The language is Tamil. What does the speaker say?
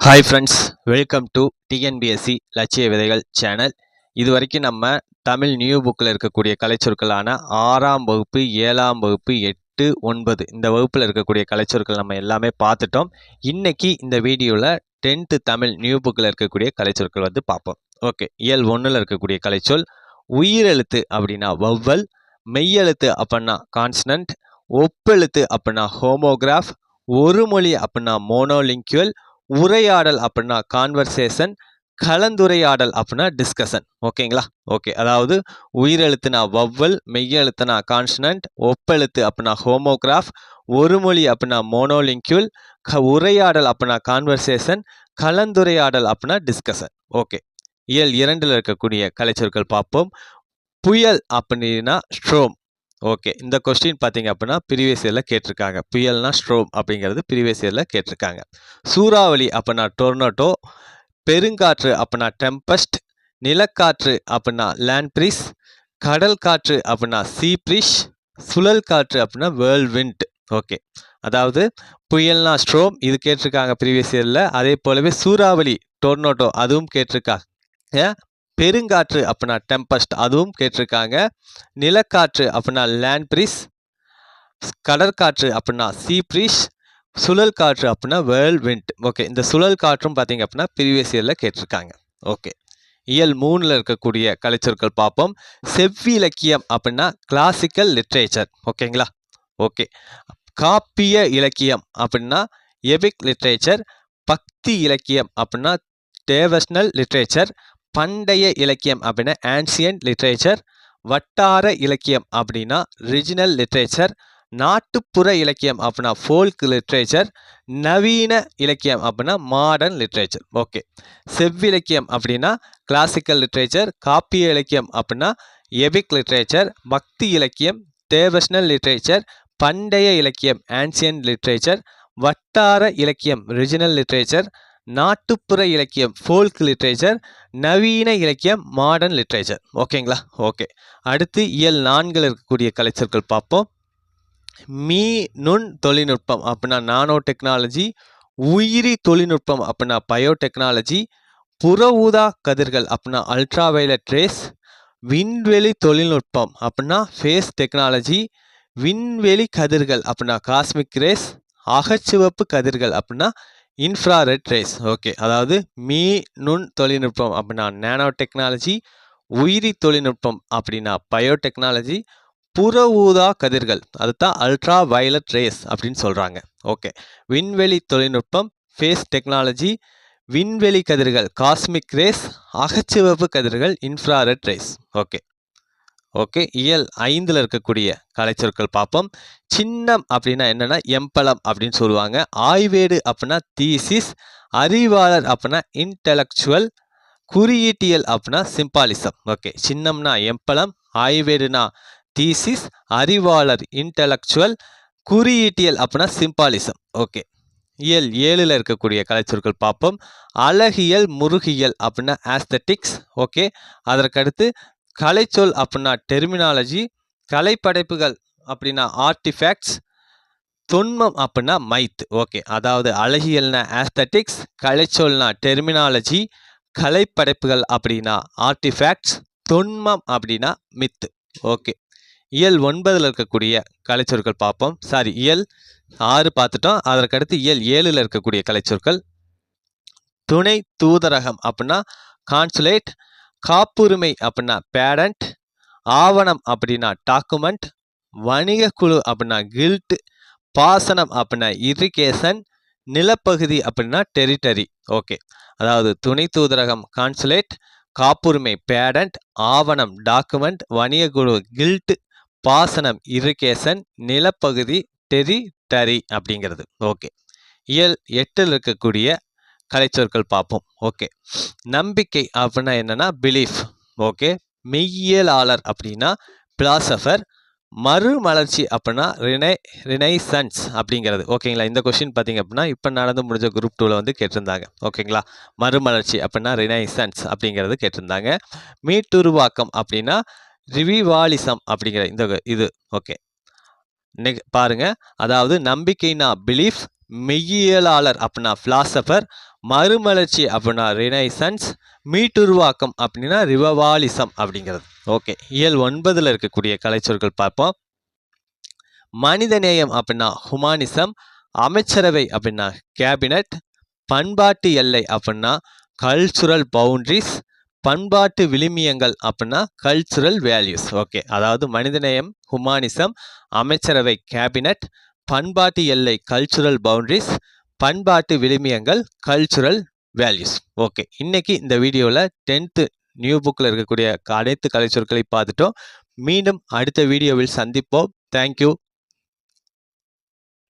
Hi friends, welcome to TNPSC லட்சிய விதைகள் சேனல். இது வரைக்கும் நம்ம தமிழ் நியூ புக்கில் இருக்கக்கூடிய கலைச்சொற்களான 6ஆம் வகுப்பு 7ஆம் வகுப்பு 8 9 இந்த வகுப்பில் இருக்கக்கூடிய கலைச்சொற்கள் நம்ம எல்லாமே பார்த்துட்டோம். இன்னைக்கு இந்த வீடியோவில் 10th தமிழ் நியூ புக்கில் இருக்கக்கூடிய கலைச்சொற்கள் வந்து பார்ப்போம். ஓகே, இயல் 1ல் இருக்கக்கூடிய கலைச்சொல் உயிரெழுத்து அப்படின்னா வவ்வல், மெய்யெழுத்து அப்படின்னா கான்ஸ்னன்ட், ஒப்பெழுத்து அப்படின்னா ஹோமோகிராஃப், ஒரு மொழி அப்படின்னா மோனோலிங்குவல், உரையாடல் அப்படின்னா கான்வர்சேஷன், கலந்துரையாடல் அப்படின்னா டிஸ்கஷன். ஓகேங்களா? ஓகே, அதாவது உயிரெழுத்துனா வவ்வல், மெய்யெழுத்துனா கான்ஸ்னன்ட், ஒப்பெழுத்து அப்படின்னா ஹோமோகிராஃப், ஒரு மொழி அப்படின்னா மோனோலிங்குவல், உரையாடல் அப்படின்னா கான்வர்சேஷன், கலந்துரையாடல் அப்படின்னா டிஸ்கஷன். ஓகே, இயல் 2ல் இருக்கக்கூடிய கலைச்சொற்கள் பார்ப்போம். புயல் அப்படின்னா ஸ்ட்ரோம். ஓகே, இந்த கொஸ்டின் பார்த்தீங்க அப்படின்னா ப்ரீவியஸ் இயரில் கேட்டிருக்காங்க. புயல்னா ஸ்ட்ரோம் அப்படிங்கிறது ப்ரீவியஸ் இயரில் கேட்டிருக்காங்க. சூறாவளி அப்படின்னா டொர்னடோ, பெருங்காற்று அப்படின்னா டெம்பஸ்ட், நிலக்காற்று அப்படின்னா லேண்ட் ப்ரீஸ், கடல் காற்று அப்படின்னா சீ ப்ரீஷ், சுழல் காற்று அப்படின்னா வேர்ல்ட் விண்ட். ஓகே, அதாவது புயல்னா ஸ்ட்ரோம் இது கேட்டிருக்காங்க ப்ரீவியஸ் இயரில். அதே போலவே சூறாவளி டொர்னடோ அதுவும் கேட்டிருக்காங்க. பெருங்காற்று அப்படின்னா டெம்பஸ்ட் அதுவும் கேட்டிருக்காங்க. நிலக்காற்று அப்படின்னா லேண்ட் ப்ரீஸ், கடற்காற்று அப்படின்னா சீ ப்ரீஷ், சுழல் காற்று அப்படின்னா வேர்ல்ட் விண்ட். ஓகே, இந்த சுழல் காற்றும் பார்த்தீங்க அப்படின்னா ப்ரீவியஸ் இயரில் கேட்டிருக்காங்க. ஓகே, இயல் 3ல் இருக்கக்கூடிய கலைச்சொற்கள் பார்ப்போம். செவ்விலக்கியம் அப்படின்னா கிளாசிக்கல் லிட்ரேச்சர். ஓகேங்களா? ஓகே, காப்பிய இலக்கியம் அப்படின்னா எபிக் லிட்ரேச்சர், பக்தி இலக்கியம் அப்படின்னா டேவஷனல் லிட்ரேச்சர், பண்டைய இலக்கியம் அப்படின்னா ஆன்சியன்ட் லிட்ரேச்சர், வட்டார இலக்கியம் அப்படின்னா ரிஜினல் லிட்ரேச்சர், நாட்டுப்புற இலக்கியம் அப்படின்னா ஃபோல்க் லிட்ரேச்சர், நவீன இலக்கியம் அப்படின்னா மாடர்ன் லிட்ரேச்சர். ஓகே, செவ்விலக்கியம் அப்படின்னா கிளாசிக்கல் லிட்ரேச்சர், காப்பிய இலக்கியம் அப்படின்னா எபிக் லிட்ரேச்சர், பக்தி இலக்கியம் டேவஷனல் லிட்ரேச்சர், பண்டைய இலக்கியம் ஆன்சியன்ட் லிட்ரேச்சர், வட்டார இலக்கியம் ரிஜினல் லிட்ரேச்சர், நாட்டுப்புற இலக்கியம் ஃபோல்க் லிட்ரேச்சர், நவீன இலக்கியம் மாடர்ன் லிட்ரேச்சர். ஓகேங்களா? ஓகே, அடுத்து இயல் 4ல் இருக்கக்கூடிய கலைச்சொற்கள் பார்ப்போம். மீ நுண் தொழில்நுட்பம் அப்படின்னா நானோ டெக்னாலஜி, உயிரி தொழில்நுட்பம் அப்படின்னா பயோடெக்னாலஜி, புற ஊதா கதிர்கள் அப்படின்னா அல்ட்ரா வயலட் ரேஸ், விண்வெளி தொழில்நுட்பம் அப்படின்னா ஃபேஸ் டெக்னாலஜி, விண்வெளி கதிர்கள் அப்படின்னா காஸ்மிக் ரேஸ், அகச்சிவப்பு கதிர்கள் அப்படின்னா இன்ஃப்ராரெட் ரேஸ். ஓகே, அதாவது மீ நுண் தொழில்நுட்பம் அப்படின்னா நானோ டெக்னாலஜி, உயிரி தொழில்நுட்பம் அப்படின்னா பயோடெக்னாலஜி, புற ஊதா கதிர்கள் அதுதான் அல்ட்ரா வயலட் ரேஸ் அப்படின்னு சொல்கிறாங்க. ஓகே, விண்வெளி தொழில்நுட்பம் ஃபேஸ் டெக்னாலஜி, விண்வெளி கதிர்கள் காஸ்மிக் ரேஸ், அகச்சிவப்பு கதிர்கள் இன்ஃப்ராரெட் ரேஸ். ஓகே ஓகே, இயல் 5ல் இருக்கக்கூடிய கலைச்சொற்கள் பார்ப்போம். சின்னம் அப்படின்னா என்னன்னா எம்பலம் அப்படின்னு சொல்லுவாங்க. ஆய்வேடு அப்படின்னா தீசிஸ், அறிவாளர் அப்படின்னா இன்டெலக்சுவல், குறியீட்டியல் அப்படின்னா சிம்பாலிசம். ஓகே, சின்னம்னா எம்பலம், ஆய்வேடுனா தீசிஸ், அறிவாளர் இன்டெலக்சுவல், குறியீட்டியல் அப்படின்னா சிம்பாலிசம். ஓகே, இயல் 7ல் இருக்கக்கூடிய கலைச்சொற்கள் பார்ப்போம். அழகியல் முருகியல் அப்படின்னா ஆஸ்தட்டிக்ஸ். ஓகே, அதற்கடுத்து கலைச்சொல் அப்படின்னா டெர்மினாலஜி, கலைப்படைப்புகள் அப்படின்னா ஆர்டிஃபேக்ட்ஸ், தொன்மம் அப்படின்னா மைத். ஓகே, அதாவது அழகியல்னா ஆஸ்தட்டிக்ஸ், கலைச்சொல்னா டெர்மினாலஜி, கலைப்படைப்புகள் அப்படின்னா ஆர்டிஃபேக்ட்ஸ், தொன்மம் அப்படின்னா மித். ஓகே, இயல் 9ல் இருக்கக்கூடிய கலைச்சொற்கள் பார்ப்போம். இயல் 6 பார்த்துட்டோம். அதற்கடுத்து இயல் 7ல் இருக்கக்கூடிய கலைச்சொற்கள். துணை தூதரகம் அப்படின்னா கான்சுலேட், காப்புரிமை அப்படின்னா பேடன்ட், ஆவணம் அப்படின்னா டாக்குமெண்ட், வணிக குழு அப்படின்னா கில்ட், பாசனம் அப்படின்னா இரிகேஷன், நிலப்பகுதி அப்படின்னா டெரிட்டரி. ஓகே, அதாவது துணை தூதரகம் கான்சுலேட், காப்புரிமை பேடன்ட், ஆவணம் டாக்குமெண்ட், வணிக குழு கில்ட், பாசனம் இரிகேஷன், நிலப்பகுதி டெரிட்டரி அப்படிங்கிறது. ஓகே, இயல் 8ல் இருக்கக்கூடிய கலைச்சொற்கள் பார்ப்போம். ஓகே, நம்பிக்கை அப்படின்னா என்னன்னா பிலீஃப். ஓகே, மெய்யியலாளர் அப்படின்னா பிலாசபர், மறுமலர்ச்சி அப்படின்னா ரினைசன்ஸ் அப்படிங்கிறது. ஓகேங்களா? இந்த கொஸ்டின் பார்த்தீங்க அப்படின்னா இப்போ நடந்து முடிஞ்ச குரூப் 2ல் வந்து கேட்டிருந்தாங்க. ஓகேங்களா? மறுமலர்ச்சி அப்படின்னா ரினைசன்ஸ் அப்படிங்கிறது கேட்டிருந்தாங்க. மீட்டுருவாக்கம் அப்படின்னா ரிவிவாலிசம் அப்படிங்கிற இது. ஓகே, பாருங்க, அதாவது நம்பிக்கைனா பிலீஃப், மெய்யியலாளர் அப்படின்னா பிலாசபர், மறுமலர்ச்சி அப்படின்னா ரினைசன்ஸ், மீட்டுருவாக்கம் அப்படின்னா ரிவவாலிசம் அப்படிங்கிறது. ஓகே, இயல் 9ல் இருக்கக்கூடிய கலைச்சொற்கள் பார்ப்போம். மனிதநேயம் அப்படின்னா ஹுமானிசம், அமைச்சரவை அப்படின்னா கேபினட், பண்பாட்டு எல்லை அப்படின்னா கல்ச்சுரல் பவுண்டரிஸ், பண்பாட்டு விழுமியங்கள் அப்படின்னா கல்ச்சுரல் வேல்யூஸ். ஓகே, அதாவது மனிதநேயம் ஹுமானிசம், அமைச்சரவை கேபினட், பண்பாட்டு எல்லை கல்ச்சுரல் பவுண்டரிஸ், பண்பாட்டு விழுமியங்கள் கல்ச்சுரல் வேல்யூஸ். ஓகே, இன்னைக்கு இந்த வீடியோவில் 10th நியூ புக்கில் இருக்கக்கூடிய அனைத்து கலைச்சொற்களை பார்த்துட்டோம். மீண்டும் அடுத்த வீடியோவில் சந்திப்போம். தேங்க்யூ.